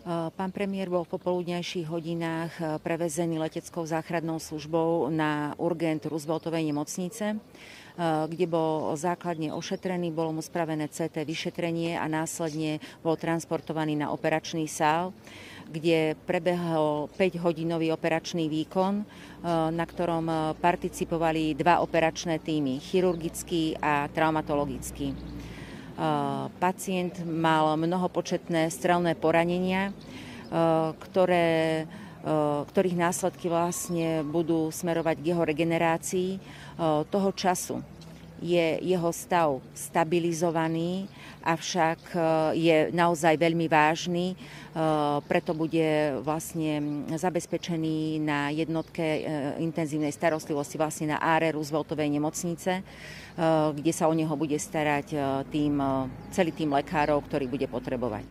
Pán premiér bol v popoludňajších hodinách prevezený leteckou záchrannou službou na urgent Rooseveltovej nemocnice, kde bol základne ošetrený, bolo mu spravené CT vyšetrenie a následne bol transportovaný na operačný sál, kde prebehol 5-hodinový operačný výkon, na ktorom participovali 2 operačné tímy, chirurgický a traumatologický. Pacient mal mnohopočetné strelné poranenia, ktorých následky vlastne budú smerovať k jeho regenerácii. Toho času je jeho stav stabilizovaný, avšak je naozaj veľmi vážny, preto bude vlastne zabezpečený na jednotke intenzívnej starostlivosti vlastne na áre Rooseveltovej nemocnice, kde sa o neho bude starať celý tím lekárov, ktorý bude potrebovať.